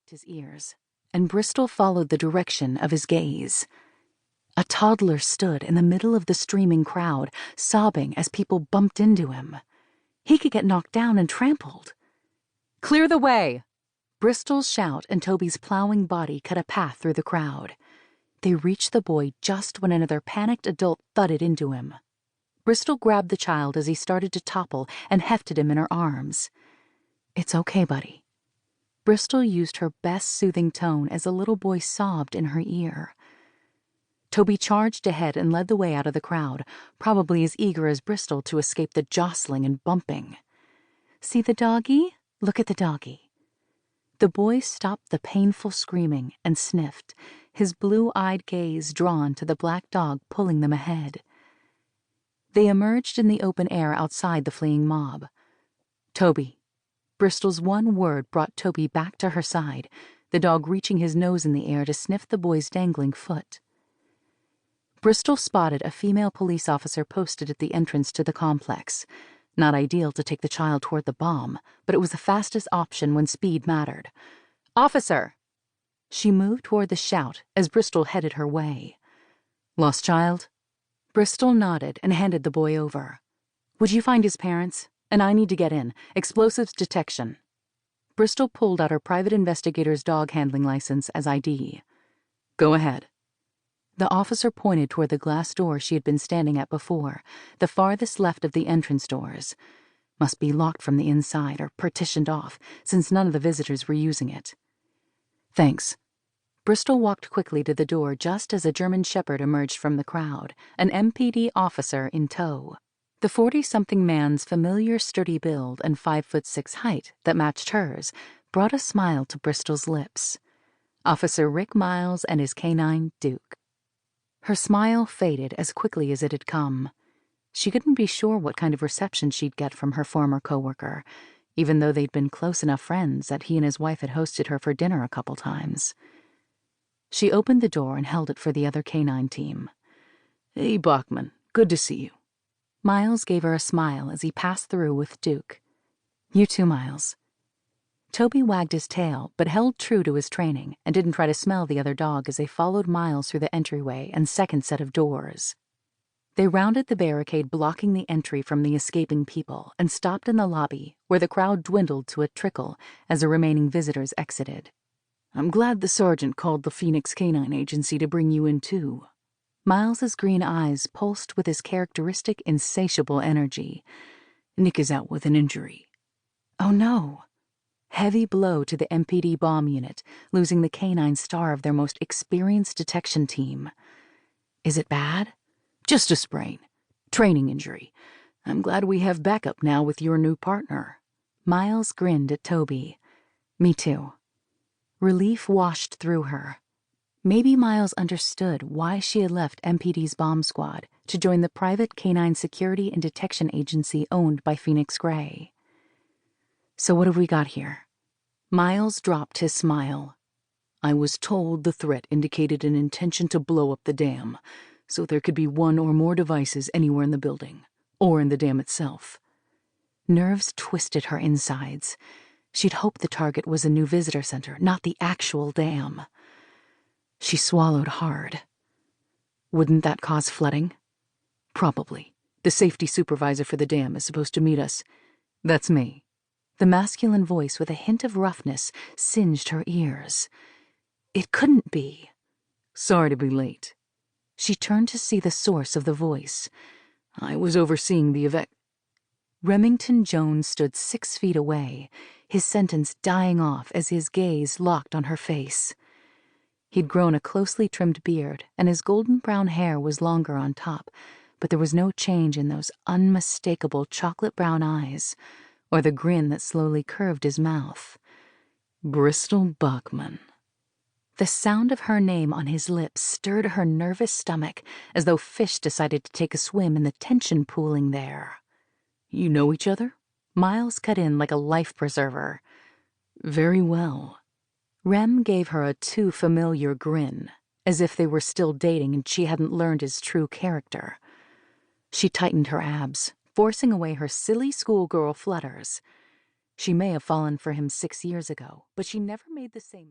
pricked his ears, and Bristol followed the direction of his gaze. A toddler stood in the middle of the streaming crowd, sobbing as people bumped into him. He could get knocked down and trampled. "Clear the way!" Bristol's shout and Toby's plowing body cut a path through the crowd. They reached the boy just when another panicked adult thudded into him. Bristol grabbed the child as he started to topple and hefted him in her arms. "It's okay, buddy." Bristol used her best soothing tone as the little boy sobbed in her ear. Toby charged ahead and led the way out of the crowd, probably as eager as Bristol to escape the jostling and bumping. "See the doggy? Look at the doggy." The boy stopped the painful screaming and sniffed, his blue-eyed gaze drawn to the black dog pulling them ahead. They emerged in the open air outside the fleeing mob. "Toby." Bristol's one word brought Toby back to her side, the dog reaching his nose in the air to sniff the boy's dangling foot. Bristol spotted a female police officer posted at the entrance to the complex. Not ideal to take the child toward the bomb, but it was the fastest option when speed mattered. "Officer!" She moved toward the shout as Bristol headed her way. "Lost child?" Bristol nodded and handed the boy over. "Would you find his parents? And I need to get in. Explosives detection." Bristol pulled out her private investigator's dog handling license as ID. "Go ahead." The officer pointed toward the glass door she had been standing at before, the farthest left of the entrance doors. Must be locked from the inside or partitioned off, since none of the visitors were using it. "Thanks." Bristol walked quickly to the door just as a German Shepherd emerged from the crowd, an MPD officer in tow. The 40-something man's familiar sturdy build and 5'6" height that matched hers brought a smile to Bristol's lips. Officer Rick Miles and his canine, Duke. Her smile faded as quickly as it had come. She couldn't be sure what kind of reception she'd get from her former coworker, even though they'd been close enough friends that he and his wife had hosted her for dinner a couple times. She opened the door and held it for the other canine team. "Hey, Bachmann, good to see you." Miles gave her a smile as he passed through with Duke. "You too, Miles." Toby wagged his tail, but held true to his training and didn't try to smell the other dog as they followed Miles through the entryway and second set of doors. They rounded the barricade blocking the entry from the escaping people and stopped in the lobby, where the crowd dwindled to a trickle as the remaining visitors exited. "I'm glad the sergeant called the Phoenix Canine Agency to bring you in, too." Miles's green eyes pulsed with his characteristic insatiable energy. "Nick is out with an injury." "Oh, no." Heavy blow to the MPD bomb unit, losing the canine star of their most experienced detection team. "Is it bad?" "Just a sprain. Training injury. I'm glad we have backup now with your new partner." Miles grinned at Toby. "Me too." Relief washed through her. Maybe Miles understood why she had left MPD's bomb squad to join the private canine security and detection agency owned by Phoenix Gray. "So what have we got here?" Miles dropped his smile. "I was told the threat indicated an intention to blow up the dam, so there could be one or more devices anywhere in the building, or in the dam itself." Nerves twisted her insides. She'd hoped the target was a new visitor center, not the actual dam. She swallowed hard. "Wouldn't that cause flooding?" "Probably. The safety supervisor for the dam is supposed to meet us." "That's me." The masculine voice with a hint of roughness singed her ears. It couldn't be. "Sorry to be late." She turned to see the source of the voice. "I was overseeing the event." Remington Jones stood 6 feet away, his sentence dying off as his gaze locked on her face. He'd grown a closely trimmed beard, and his golden brown hair was longer on top, but there was no change in those unmistakable chocolate brown eyes, or the grin that slowly curved his mouth. "Bristol Bachmann." The sound of her name on his lips stirred her nervous stomach as though fish decided to take a swim in the tension pooling there. "You know each other?" Miles cut in like a life preserver. "Very well." Rem gave her a too familiar grin, as if they were still dating and she hadn't learned his true character. She tightened her abs, forcing away her silly schoolgirl flutters. She may have fallen for him 6 years ago, but she never made the same